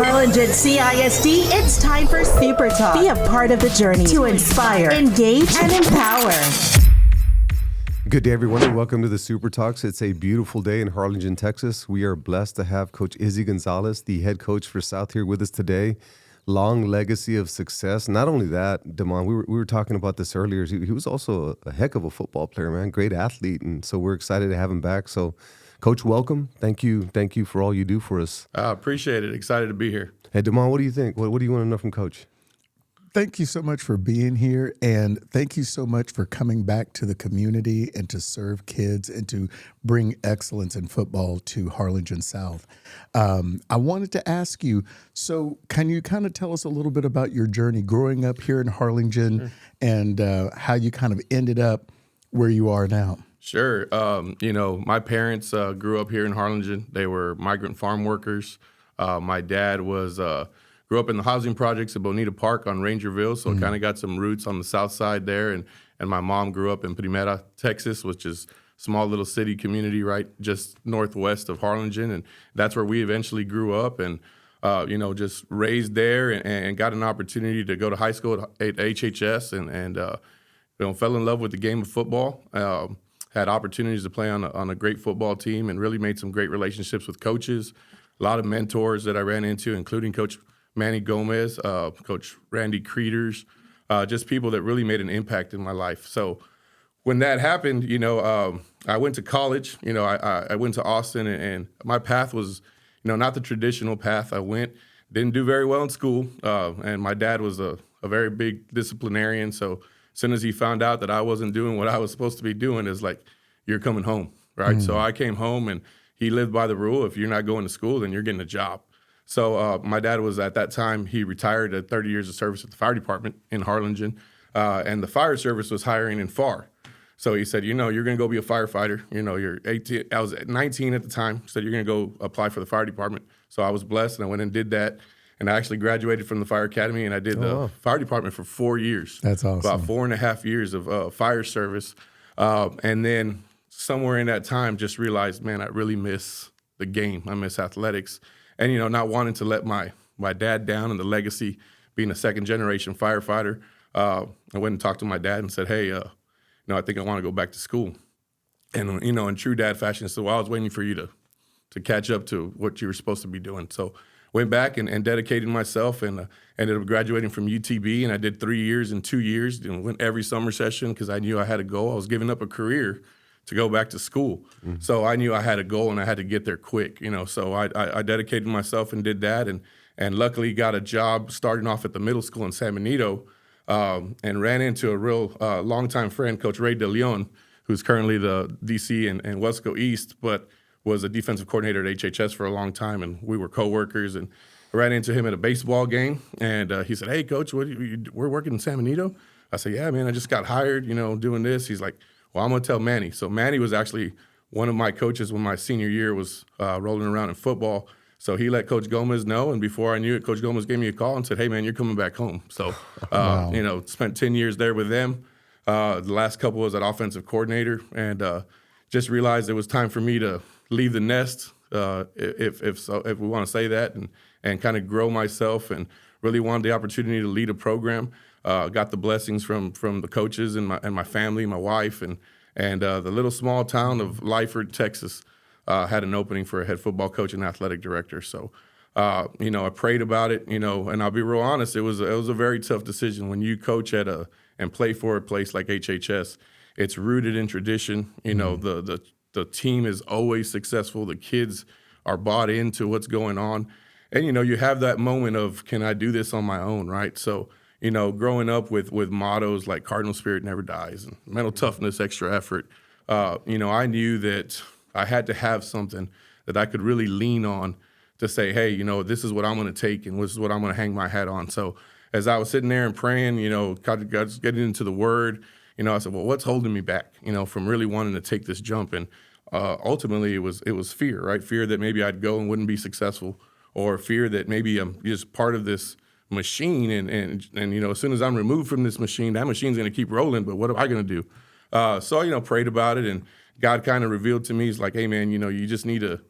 Harlingen CISD, it's time for SuperTalks. Be a part of the journey to inspire, engage, and empower. Good day, everyone, and welcome to the SuperTalks. It's a beautiful day in Harlingen, Texas. We are blessed to have Coach Izzy Gonzalez, the head coach for South, here with us today. Long legacy of success. Not only that, Damon, we were talking about this earlier. He was also a heck of a football player, man. Great athlete, and so we're excited to have him back. So, Coach, welcome. Thank you for all you do for us. I appreciate it. Excited to be here. Hey, Damon, what do you think? What do you want to know from Coach? Thank you so much for being here, and thank you so much for coming back to the community and to serve kids and to bring excellence in football to Harlingen South. I wanted to ask you, so can you kind of tell us a little bit about your journey growing up here in Harlingen and how you kind of ended up where you are now? Sure. My parents grew up here in Harlingen. They were migrant farm workers. My dad grew up in the housing projects at Bonita Park on Rangerville, so kind of got some roots on the south side there. And my mom grew up in Primera, Texas, which is a small little city community right just northwest of Harlingen. And that's where we eventually grew up and, just raised there and got an opportunity to go to high school at HHS and fell in love with the game of football. Had opportunities to play on a great football team and really made some great relationships with coaches. A lot of mentors that I ran into, including Coach Manny Gomez, Coach Randy Creeders, just people that really made an impact in my life. So when that happened, I went to college. I went to Austin, and my path was, not the traditional path. Didn't do very well in school, and my dad was a very big disciplinarian. So as soon as he found out that I wasn't doing what I was supposed to be doing, it's like, you're coming home, right? So I came home, and he lived by the rule: if you're not going to school, then you're getting a job. So my dad was, at that time, he retired at 30 years of service at the fire department in Harlingen, and the fire service was hiring in FAR. So he said, you're going to go be a firefighter. You're 18. I was 19 at the time. He said, you're going to go apply for the fire department. So I was blessed, and I went and did that. And I actually graduated from the fire academy, and I did the fire department for 4 years. That's awesome. About 4.5 years of fire service. And then somewhere in that time, just realized, man, I really miss the game. I miss athletics. And, not wanting to let my dad down and the legacy, being a second-generation firefighter, I went and talked to my dad and said, hey, I think I want to go back to school. And, in true dad fashion, I said, well, I was waiting for you to catch up to what you were supposed to be doing. So went back and dedicated myself and ended up graduating from UTB. And I did 3 years and 2 years, went every summer session because I knew I had a goal. I was giving up a career to go back to school. So I knew I had a goal and I had to get there quick, So I dedicated myself and did that and luckily got a job starting off at the middle school in San Benito and ran into a real longtime friend, Coach Ray DeLeon, who's currently the DC and Wesco East, but was a defensive coordinator at HHS for a long time, and we were coworkers. And I ran into him at a baseball game, and he said, hey, Coach, we're working in San Benito? I said, yeah, man, I just got hired, doing this. He's like, well, I'm going to tell Manny. So Manny was actually one of my coaches when my senior year was rolling around in football. So he let Coach Gomez know, and before I knew it, Coach Gomez gave me a call and said, hey, man, you're coming back home. So, Wow. Spent 10 years there with them. The last couple was at offensive coordinator, and just realized it was time for me to leave the nest, if we want to say that, and kind of grow myself, and really wanted the opportunity to lead a program. Got the blessings from the coaches and my family, my wife, and the little small town of Lyford, Texas, had an opening for a head football coach and athletic director. So, I prayed about it, and I'll be real honest, it was a very tough decision. When you coach and play for a place like HHS, it's rooted in tradition. The team is always successful. The kids are bought into what's going on. And, you have that moment of, can I do this on my own, right? So, growing up with mottos like Cardinal Spirit Never Dies and mental toughness, extra effort, I knew that I had to have something that I could really lean on to say, hey, this is what I'm going to take and this is what I'm going to hang my hat on. So as I was sitting there and praying, God getting into the Word, I said, well, what's holding me back, from really wanting to take this jump? And ultimately, it was fear, right? Fear that maybe I'd go and wouldn't be successful, or fear that maybe I'm just part of this machine, and as soon as I'm removed from this machine, that machine's going to keep rolling. But what am I going to do? So prayed about it, and God kind of revealed to me, he's like, hey man, you just need to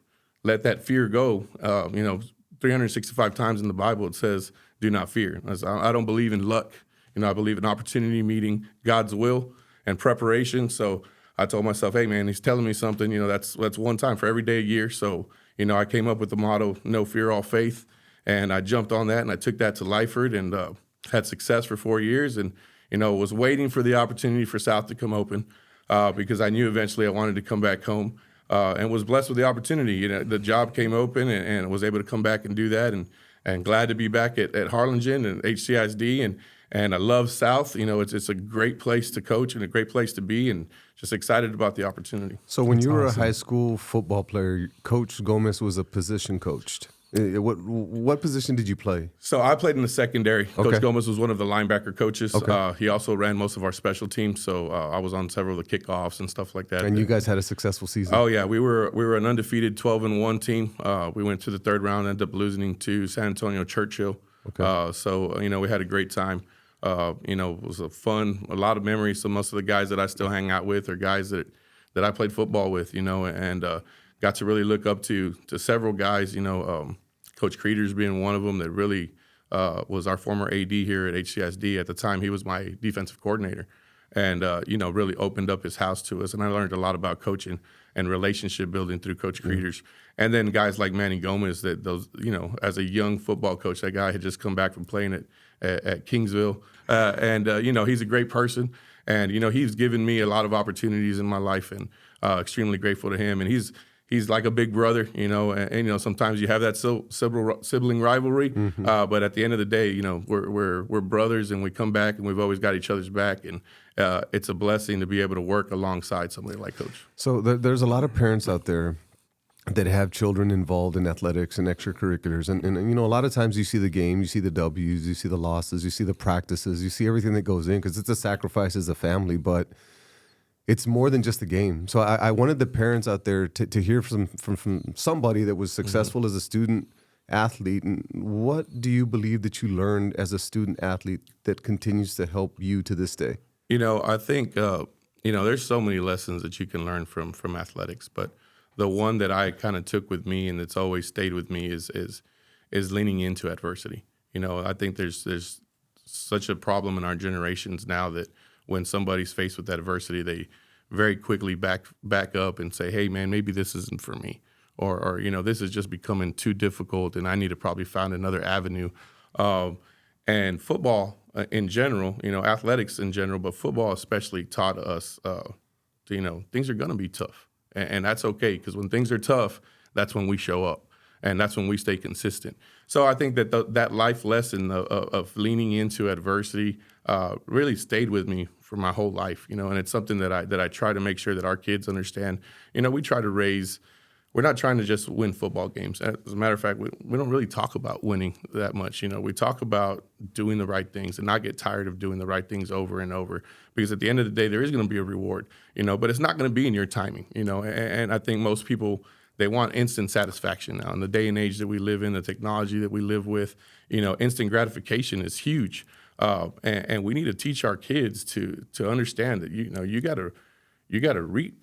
let that fear go. 365 times in the Bible it says, "Do not fear." I don't believe in luck. I believe in opportunity meeting God's will and preparation. So I told myself, hey, man, he's telling me something. That's one time for every day a year. So, I came up with the motto, no fear, all faith. And I jumped on that and I took that to Lyford and had success for 4 years. And, was waiting for the opportunity for South to come open because I knew eventually I wanted to come back home and was blessed with the opportunity. The job came open and was able to come back and do that. And glad to be back at Harlingen and HCISD. And I love South. It's a great place to coach and a great place to be, and just excited about the opportunity. So when you were a high school football player, Coach Gomez was a position coached. What position did you play? So I played in the secondary. Okay. Coach Gomez was one of the linebacker coaches. Okay. He also ran most of our special teams, so I was on several of the kickoffs and stuff like that. And you guys had a successful season. Oh yeah, we were an undefeated 12-1 team. We went to the third round, ended up losing to San Antonio Churchill. Okay. So we had a great time. It was a lot of memories. So most of the guys that I still hang out with are guys that I played football with, and got to really look up to several guys, Coach Creeders being one of them that really was our former AD here at HCSD. At the time, he was my defensive coordinator and, really opened up his house to us. And I learned a lot about coaching and relationship building through Coach Creeders. And then guys like Manny Gomez, as a young football coach, that guy had just come back from playing at Kingsville. He's a great person. And, he's given me a lot of opportunities in my life and extremely grateful to him. And he's like a big brother, and sometimes you have that sibling rivalry. Mm-hmm. But at the end of the day, we're brothers and we come back and we've always got each other's back. And it's a blessing to be able to work alongside somebody like Coach. So there's a lot of parents out there that have children involved in athletics and extracurriculars. And a lot of times you see the game, you see the W's, you see the losses, you see the practices, you see everything that goes in because it's a sacrifice as a family, but it's more than just the game. So I wanted the parents out there to hear from somebody that was successful as a student athlete. And what do you believe that you learned as a student athlete that continues to help you to this day? I think, there's so many lessons that you can learn from athletics, but the one that I kind of took with me and that's always stayed with me is leaning into adversity. I think there's such a problem in our generations now that when somebody's faced with adversity, they very quickly back up and say, hey, man, maybe this isn't for me. Or this is just becoming too difficult and I need to probably find another avenue. And football in general, athletics in general, but football especially taught us, things are going to be tough. And that's okay, because when things are tough, that's when we show up, and that's when we stay consistent. So I think that that life lesson of leaning into adversity really stayed with me for my whole life, and it's something that I try to make sure that our kids understand. We try to raise. We're not trying to just win football games. As a matter of fact, we don't really talk about winning that much. We talk about doing the right things and not get tired of doing the right things over and over. Because at the end of the day, there is going to be a reward, but it's not going to be in your timing, And I think most people, they want instant satisfaction now. In the day and age that we live in, the technology that we live with, instant gratification is huge. And we need to teach our kids to understand that, you got to reap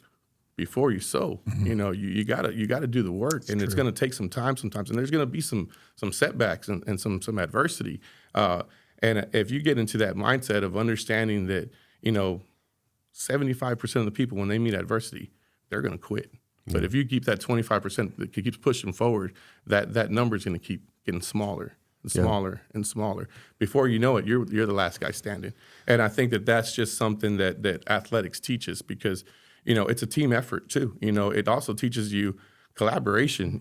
before you sow. Mm-hmm. You gotta do the work, and it's going to take some time sometimes, and there's going to be some setbacks and some adversity. And if you get into that mindset of understanding that 75% of the people, when they meet adversity, they're going to quit. Mm-hmm. But if you keep that 25% that keeps pushing forward, that number is going to keep getting smaller and smaller and smaller. Before you know it, you're the last guy standing. And I think that's just something that athletics teaches, because it's a team effort too. It also teaches you collaboration.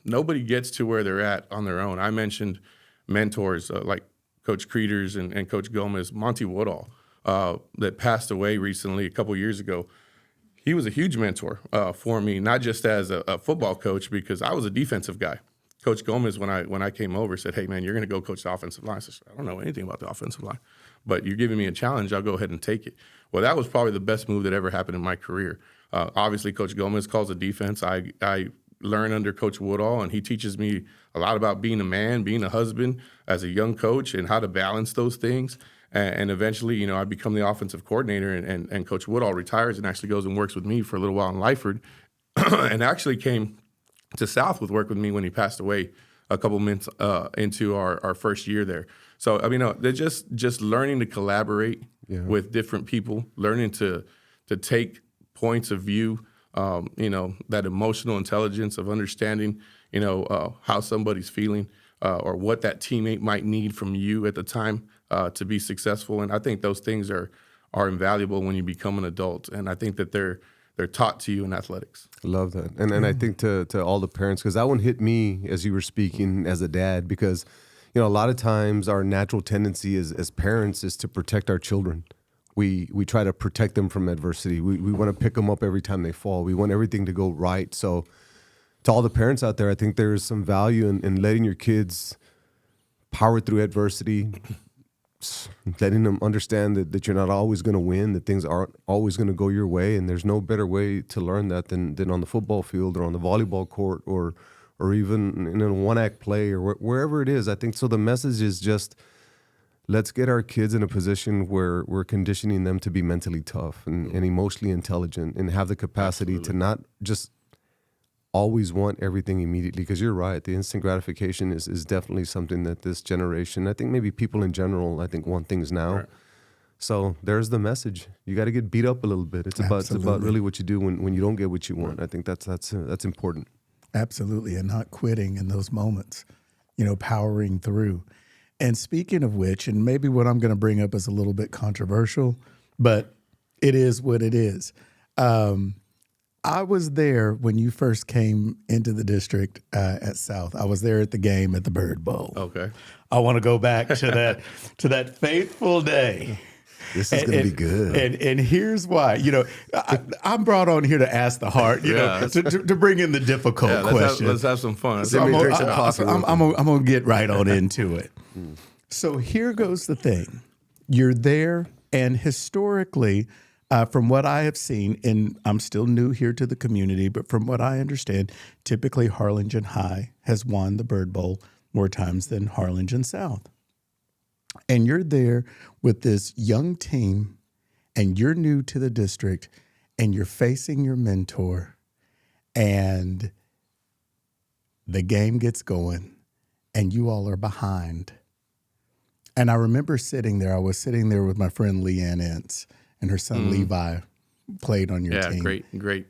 Nobody gets to where they're at on their own. I mentioned mentors like Coach Creeders and Coach Gomez, Monty Woodall, that passed away recently a couple years ago. He was a huge mentor for me, not just as a football coach, because I was a defensive guy. Coach Gomez, when I came over, said, "Hey man, you're going to go coach the offensive line." I said, "I don't know anything about the offensive line, but you're giving me a challenge. I'll go ahead and take it." Well, that was probably the best move that ever happened in my career. Obviously, Coach Gomez calls the defense. I learn under Coach Woodall, and he teaches me a lot about being a man, being a husband as a young coach, and how to balance those things. And eventually, I become the offensive coordinator, and Coach Woodall retires and actually goes and works with me for a little while in Lyford, and actually came to South with work with me when he passed away a couple minutes into our first year there. So I mean, they're just learning to collaborate with different people, learning to take points of view, that emotional intelligence of understanding, how somebody's feeling or what that teammate might need from you at the time to be successful. And I think those things are invaluable when you become an adult. And I think that they're taught to you in athletics. I love that. And I think to all the parents, because that one hit me as you were speaking as a dad, because, a lot of times our natural tendency as parents is to protect our children. We try to protect them from adversity. We want to pick them up every time they fall. We want everything to go right. So to all the parents out there, I think there is some value in letting your kids power through adversity, letting them understand that you're not always going to win, that things aren't always going to go your way, and there's no better way to learn that than on the football field or on the volleyball court or even in a one-act play or wherever it is. I think so. The message is just let's get our kids in a position where we're conditioning them to be mentally tough and emotionally intelligent and have the capacity to not just always want everything immediately, because you're right. The instant gratification is definitely something that this generation, I think maybe people in general, I think want things now. Right. So there's the message. You got to get beat up a little bit. It's about really what you do when you don't get what you want. Right. I think that's important. Absolutely. And not quitting in those moments, powering through. And speaking of which, and maybe what I'm going to bring up is a little bit controversial, but it is what it is. I was there when you first came into the district at South. I was there at the game at the Bird Bowl. Okay. I want to go back to that faithful day. This is going to be good. And here's why. I'm brought on here to ask the hard, to bring in the difficult questions. Let's have some fun. So I'm going to get right on into it. So here goes the thing. You're there, and historically, from what I have seen, and I'm still new here to the community, but from what I understand, typically Harlingen High has won the Bird Bowl more times than Harlingen South. And you're there with this young team, and you're new to the district, and you're facing your mentor, and the game gets going, and you all are behind. And I remember sitting there. I was sitting there with my friend Leanne Entz, and her son Levi played on your team. Yeah,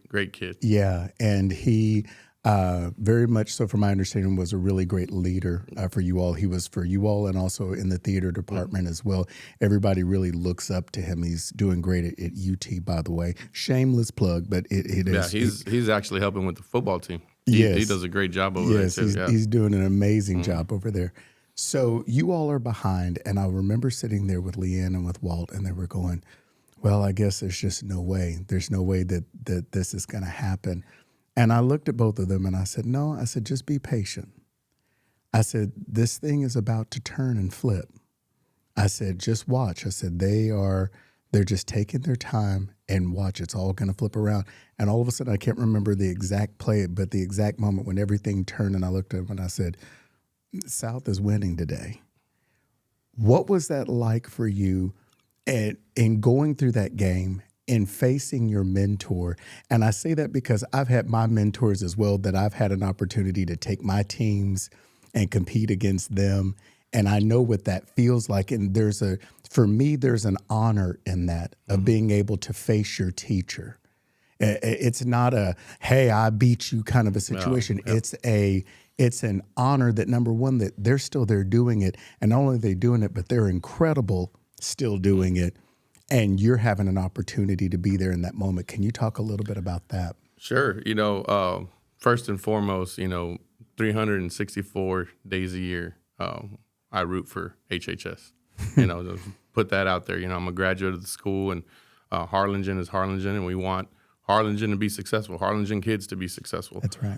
great kid. Yeah, and he very much so, from my understanding, was a really great leader for you all. He was for you all and also in the theater department as well. Everybody really looks up to him. He's doing great at UT, by the way. Shameless plug, but it is. Yeah, he's actually helping with the football team. He does a great job over there, too. He's doing an amazing job over there. So you all are behind, and I remember sitting there with Leanne and with Walt, and they were going, well, I guess there's just no way. There's no way that this is going to happen. And I looked at both of them and I said, no, I said, just be patient. I said, this thing is about to turn and flip. I said, just watch. I said, they're just taking their time, and watch. It's all going to flip around. And all of a sudden, I can't remember the exact play, but the exact moment when everything turned, and I looked at them and I said, South is winning today. What was that like for you in going through that game and facing your mentor? And I say that because I've had my mentors as well, that I've had an opportunity to take my teams and compete against them. And I know what that feels like. And for me, there's an honor in that of being able to face your teacher. It's not a, hey, I beat you kind of a situation. No. It's an honor that, number one, that they're still there doing it. And not only are they doing it, but they're incredible still doing it. And you're having an opportunity to be there in that moment. Can you talk a little bit about that? Sure. First and foremost, 364 days a year, I root for HHS. Just put that out there. I'm a graduate of the school, and Harlingen is Harlingen, and we want Harlingen to be successful, Harlingen kids to be successful. That's right.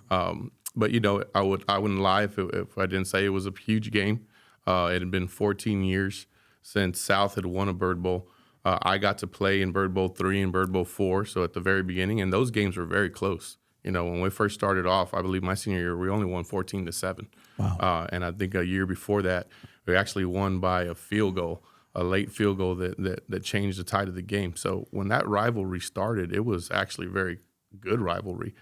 But I wouldn't lie if I didn't say it was a huge game. It had been 14 years since South had won a Bird Bowl. I got to play in Bird Bowl 3 and Bird Bowl 4, so at the very beginning, and those games were very close. When we first started off, I believe my senior year, we only won 14-7. Wow. And I think a year before that, we actually won by a field goal, a late field goal that changed the tide of the game. So when that rivalry started, it was actually a very good rivalry.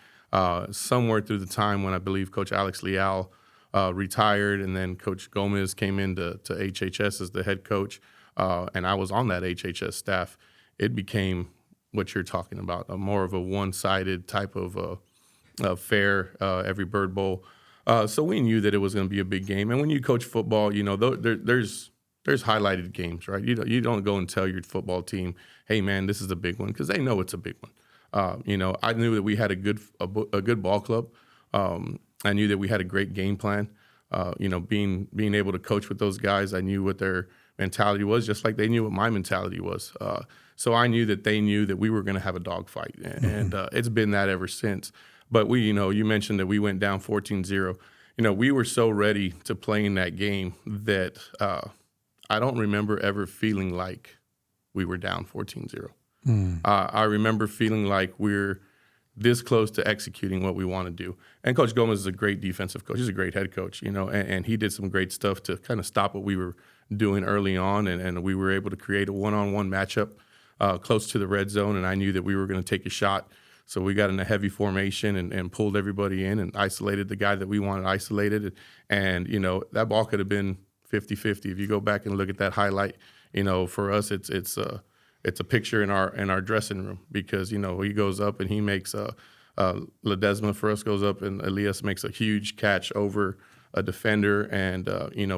Somewhere through the time when I believe Coach Alex Leal retired, and then Coach Gomez came into HHS as the head coach, and I was on that HHS staff. It became what you're talking about, more of a one-sided type of affair every Bird Bowl. So we knew that it was going to be a big game. And when you coach football, there's highlighted games, right? You don't go and tell your football team, hey, man, this is a big one, because they know it's a big one. I knew that we had a good ball club. I knew that we had a great game plan. Being able to coach with those guys, I knew what their mentality was, just like they knew what my mentality was. So I knew that they knew that we were going to have a dogfight, and it's been that ever since. But you mentioned that we went down 14-0. We were so ready to play in that game that I don't remember ever feeling like we were down 14-0. I remember feeling like we're this close to executing what we want to do. And Coach Gomez is a great defensive coach. He's a great head coach, and he did some great stuff to kind of stop what we were doing early on, and we were able to create a one-on-one matchup close to the red zone, and I knew that we were going to take a shot. So we got in a heavy formation and pulled everybody in and isolated the guy that we wanted isolated. And, that ball could have been 50-50. If you go back and look at that highlight, for us, it's a picture in our dressing room, because, he goes up and he makes Ledesma for us goes up, and Elias makes a huge catch over a defender, and,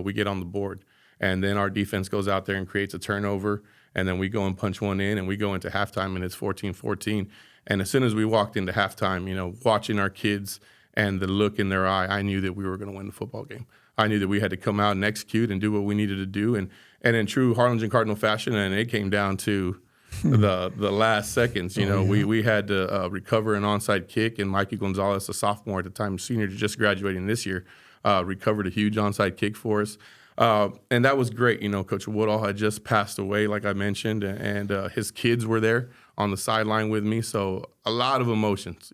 we get on the board. And then our defense goes out there and creates a turnover, and then we go and punch one in, and we go into halftime, and it's 14-14. And as soon as we walked into halftime, watching our kids and the look in their eye, I knew that we were going to win the football game. I knew that we had to come out and execute and do what we needed to do. And in true Harlingen Cardinal fashion, and it came down to the last seconds. We had to recover an onside kick, and Mikey Gonzalez, a sophomore at the time, senior, just graduating this year, recovered a huge onside kick for us. And that was great. Coach Woodall had just passed away, like I mentioned, and his kids were there on the sideline with me. So a lot of emotions,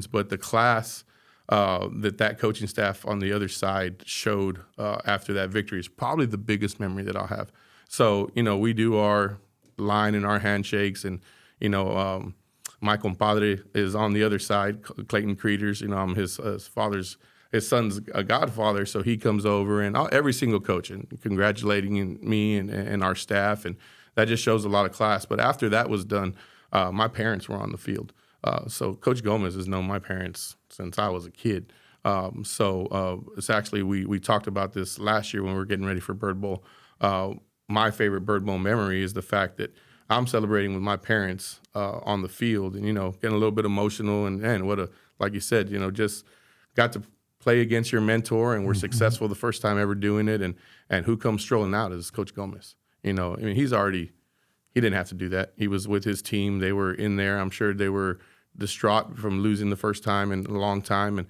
but the class that coaching staff on the other side showed after that victory is probably the biggest memory that I'll have. So, we do our line and our handshakes, and, my compadre is on the other side, Clayton Creeders. I'm his son's a godfather, so he comes over, and every single coach and congratulating me and our staff, and that just shows a lot of class. But after that was done, my parents were on the field. So Coach Gomez has known my parents since I was a kid. It's actually, we talked about this last year when we were getting ready for Bird Bowl. My favorite Bird Bowl memory is the fact that I'm celebrating with my parents on the field, and, getting a little bit emotional, and like you said, just got to play against your mentor, and we're successful the first time ever doing it. And who comes strolling out is Coach Gomez. He didn't have to do that. He was with his team. They were in there. I'm sure they were distraught from losing the first time in a long time. And,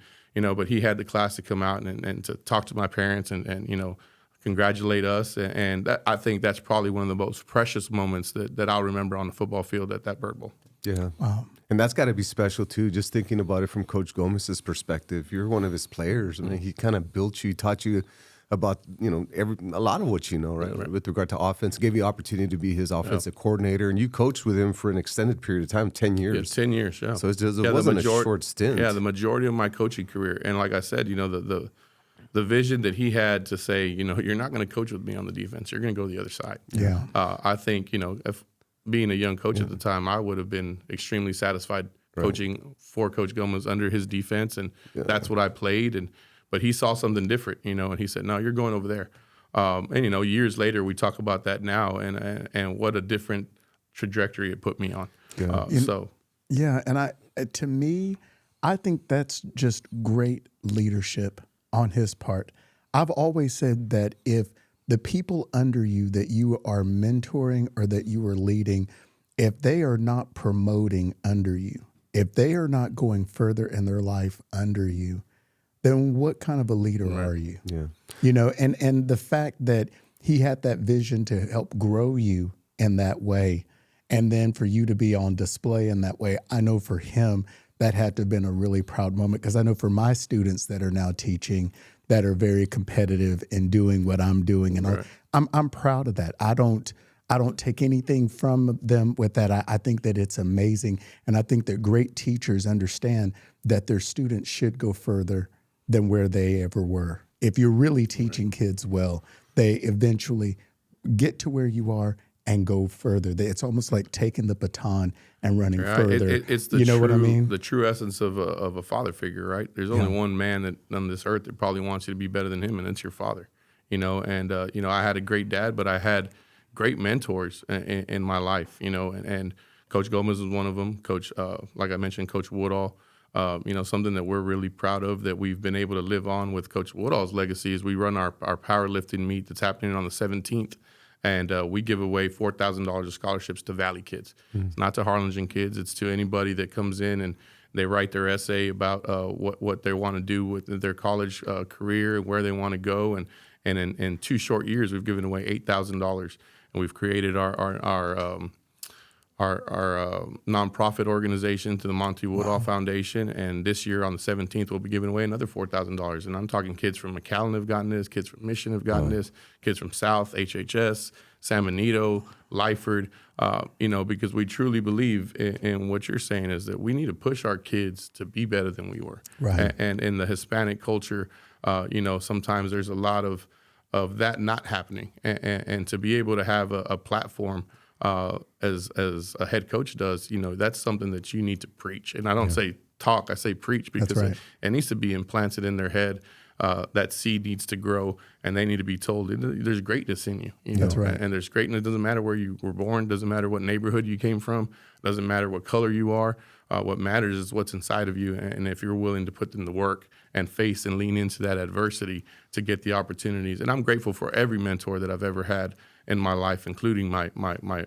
but he had the class to come out and to talk to my parents and congratulate us. And I think that's probably one of the most precious moments that I'll remember on the football field at that Bird Bowl. Yeah. Wow. And that's got to be special, too, just thinking about it from Coach Gomez's perspective. You're one of his players. I mean, he kind of built you, taught you about, a lot of what right? With regard to offense, gave you opportunity to be his offensive coordinator, and you coached with him for an extended period of time, 10 years. Yeah, 10 years, yeah. So it wasn't a short stint. Yeah, the majority of my coaching career. And like I said, the vision that he had to say, you're not going to coach with me on the defense. You're going to go the other side. Yeah. I think, if being a young coach at the time, I would have been extremely satisfied coaching for Coach Gomez under his defense, and that's what I played. But he saw something different, and he said, no, you're going over there. And, years later, we talk about that now, and what a different trajectory it put me on. Yeah. And to me, I think that's just great leadership on his part. I've always said that if the people under you that you are mentoring or that you are leading, if they are not promoting under you, if they are not going further in their life under you, then what kind of a leader are you? Yeah. And the fact that he had that vision to help grow you in that way, and then for you to be on display in that way, I know for him that had to have been a really proud moment, because I know for my students that are now teaching that are very competitive in doing what I'm doing, and I'm proud of that. I don't take anything from them with that. I think that it's amazing, and I think that great teachers understand that their students should go further than where they ever were. If you're really teaching kids well, they eventually get to where you are and go further. It's almost like taking the baton and running further. It's the you know true, what I mean? The true essence of a father figure, right? There's only one man that on this earth that probably wants you to be better than him, and it's your father. And I had a great dad, but I had great mentors in my life. And Coach Gomez was one of them. Coach, like I mentioned, Coach Woodall. Something that we're really proud of that we've been able to live on with Coach Woodall's legacy is we run our powerlifting meet that's happening on the 17th. And we give away $4,000 of scholarships to Valley kids. It's not to Harlingen kids. It's to anybody that comes in and they write their essay about what they want to do with their college career and where they want to go. And in 2 short years, we've given away $8,000. And we've created our nonprofit organization to the Monty Woodall Foundation, and this year on the 17th we'll be giving away another $4,000. And I'm talking kids from McAllen have gotten this, kids from Mission have gotten this, kids from South, HHS, San Benito, Lyford, because we truly believe in what you're saying is that we need to push our kids to be better than we were. Right. And in the Hispanic culture, sometimes there's a lot of that not happening, and to be able to have a platform as a head coach does, that's something that you need to preach. And I don't say talk, I say preach, because it needs to be implanted in their head. That seed needs to grow, and they need to be told there's greatness in you. That's right. And there's greatness. It doesn't matter where you were born, doesn't matter what neighborhood you came from, doesn't matter what color you are. What matters is what's inside of you, and if you're willing to put in the work and face and lean into that adversity to get the opportunities. And I'm grateful for every mentor that I've ever had in my life, including my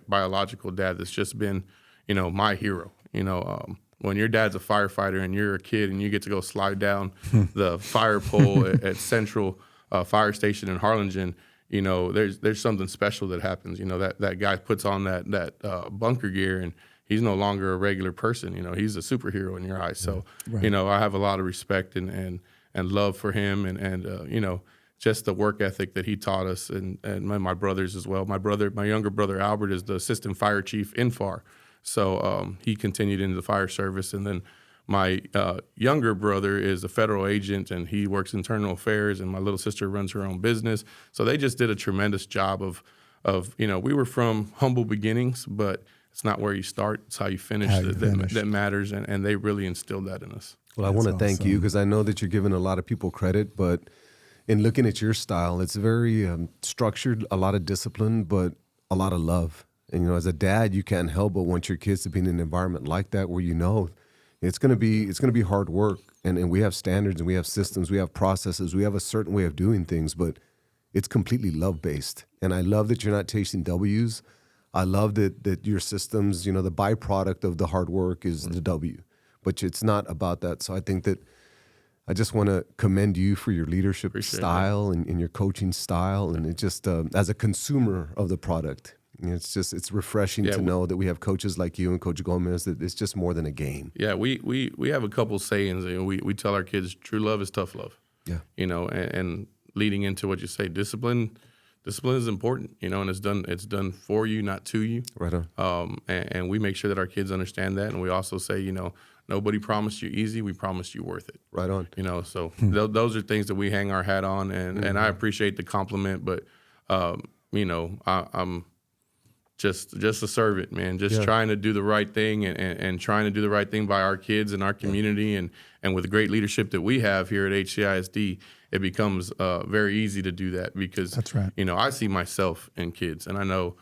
biological dad that's just been, my hero. When your dad's a firefighter and you're a kid and you get to go slide down the fire pole at Central Fire Station in Harlingen, there's something special that happens. That guy puts on that bunker gear, and he's no longer a regular person. He's a superhero in your eyes. So, I have a lot of respect and love for him, and just the work ethic that he taught us, and my brothers as well. My younger brother Albert is the assistant fire chief in FAR, so he continued into the fire service. And then my younger brother is a federal agent, and he works internal affairs. And my little sister runs her own business. So they just did a tremendous job of we were from humble beginnings, but it's not where you start; it's how you finish that matters. And they really instilled that in us. Well, I want to thank you, because I know that you're giving a lot of people credit, but in looking at your style, it's very structured, a lot of discipline, but a lot of love. And, as a dad, you can't help but want your kids to be in an environment like that where it's going to be hard work. And we have standards, and we have systems, we have processes, we have a certain way of doing things, but it's completely love-based. And I love that you're not chasing W's. I love that your systems, the byproduct of the hard work is the W. But it's not about that. So I think that I just want to commend you for your leadership style and your coaching style. And it just, as a consumer of the product, it's refreshing to know that we have coaches like you and Coach Gomez, that it's just more than a game. Yeah, we have a couple sayings. We tell our kids, true love is tough love. Yeah. And leading into what you say, discipline is important, and it's done for you, not to you. Right on. And we make sure that our kids understand that. And we also say, nobody promised you easy. We promised you worth it. Right on. So those are things that we hang our hat on. And I appreciate the compliment, but, I'm just a servant, man, trying to do the right thing and trying to do the right thing by our kids and our community. And with the great leadership that we have here at HCISD, it becomes very easy to do that, because that's right. I see myself in kids, and I know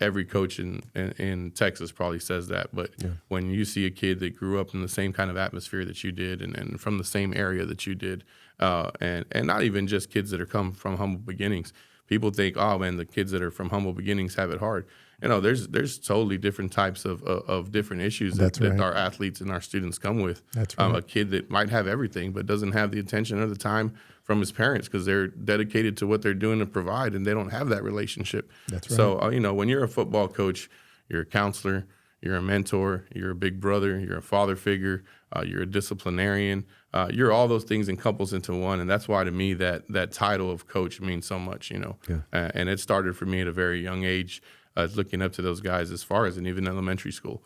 every coach in Texas probably says that. But when you see a kid that grew up in the same kind of atmosphere that you did, and from the same area that you did, and not even just kids that are come from humble beginnings. People think, oh man, the kids that are from humble beginnings have it hard. There's totally different types of different issues that our athletes and our students come with. That's right. A kid that might have everything but doesn't have the attention or the time from his parents, because they're dedicated to what they're doing to provide, and they don't have that relationship. That's right. So, when you're a football coach, you're a counselor, you're a mentor, you're a big brother, you're a father figure, you're a disciplinarian, you're all those things encompassed into one. And that's why, to me, that title of coach means so much, and it started for me at a very young age, looking up to those guys as far as in even elementary school,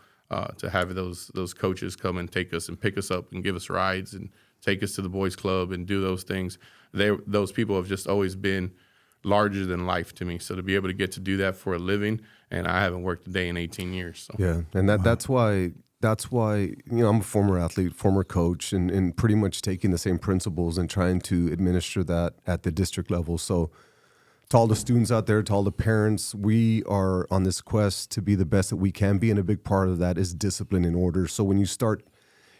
to have those coaches come and take us and pick us up and give us rides and take us to the boys club and do those things. Those people have just always been larger than life to me. So to be able to get to do that for a living, and I haven't worked a day in 18 years. So. Yeah, and that's why I'm a former athlete, former coach, and pretty much taking the same principles and trying to administer that at the district level. So to all the students out there, to all the parents, we are on this quest to be the best that we can be, and a big part of that is discipline and order. So when you start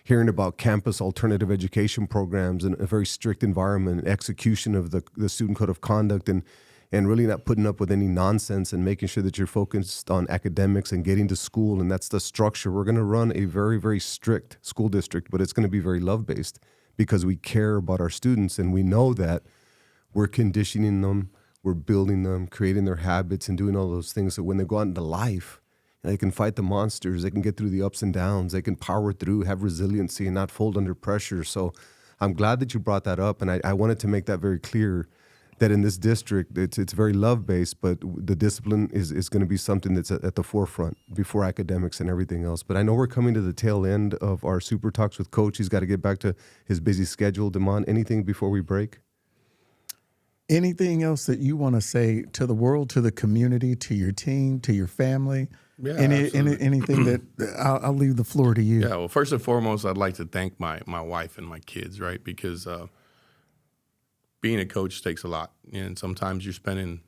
hearing about campus alternative education programs and a very strict environment, execution of the student code of conduct, and really not putting up with any nonsense and making sure that you're focused on academics and getting to school, and that's the structure. We're going to run a very, very strict school district, but it's going to be very love-based because we care about our students, and we know that we're conditioning them, we're building them, creating their habits, and doing all those things so when they go out into life, they can fight the monsters, they can get through the ups and downs, they can power through, have resiliency, and not fold under pressure. So I'm glad that you brought that up, and I wanted to make that very clear that in this district, it's very love-based, but the discipline is going to be something that's at the forefront before academics and everything else. But I know we're coming to the tail end of our Super Talks with Coach. He's got to get back to his busy schedule. Damon, anything before we break? Anything else that you want to say to the world, to the community, to your team, to your family? Yeah, anything that I'll leave the floor to you. Yeah, well, first and foremost, I'd like to thank my wife and my kids, right? Because being a coach takes a lot, and sometimes you're spending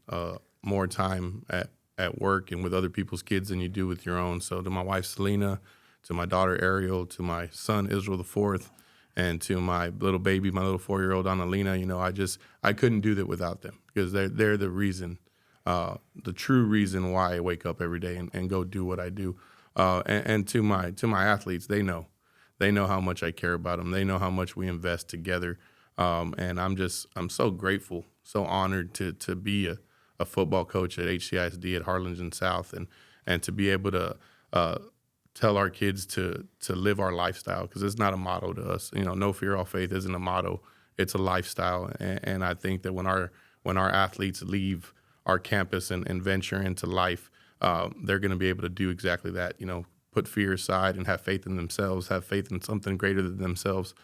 more time at work and with other people's kids than you do with your own. So to my wife, Selena, to my daughter, Ariel, to my son, Israel IV, and to my little baby, my little 4-year-old, Annalena, I couldn't do that without them because they're the reason, the true reason why I wake up every day and go do what I do. And to my athletes, they know how much I care about them. They know how much we invest together. And I'm so grateful, so honored to be a football coach at HCISD at Harlingen South and to be able to tell our kids to live our lifestyle, because it's not a motto to us. No fear, all faith isn't a motto. It's a lifestyle. And I think that when our athletes leave our campus and venture into life, they're going to be able to do exactly that, put fear aside and have faith in themselves, have faith in something greater than themselves.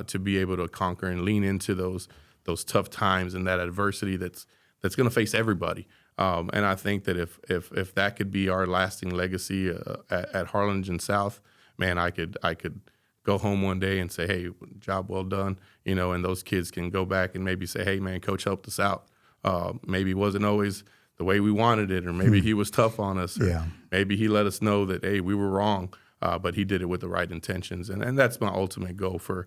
To be able to conquer and lean into those tough times and that adversity that's going to face everybody. And I think that if that could be our lasting legacy at Harlingen South, man, I could go home one day and say, hey, job well done, and those kids can go back and maybe say, hey, man, coach helped us out. Maybe it wasn't always the way we wanted it, or maybe he was tough on us, or maybe he let us know that, hey, we were wrong, but he did it with the right intentions. And that's my ultimate goal for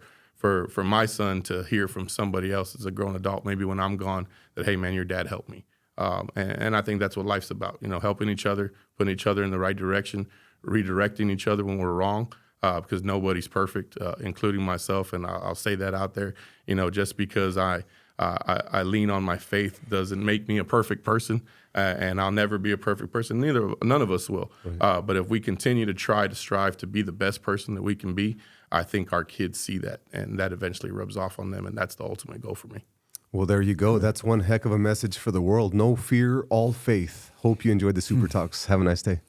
my son to hear from somebody else as a grown adult, maybe when I'm gone, that, hey, man, your dad helped me. And I think that's what life's about, helping each other, putting each other in the right direction, redirecting each other when we're wrong, because nobody's perfect, including myself. And I'll say that out there, just because I lean on my faith doesn't make me a perfect person, and I'll never be a perfect person. None of us will. Right. But if we continue to try to strive to be the best person that we can be, I think our kids see that, and that eventually rubs off on them, and that's the ultimate goal for me. Well, there you go. That's one heck of a message for the world. No fear, all faith. Hope you enjoyed the Super Talks. Have a nice day.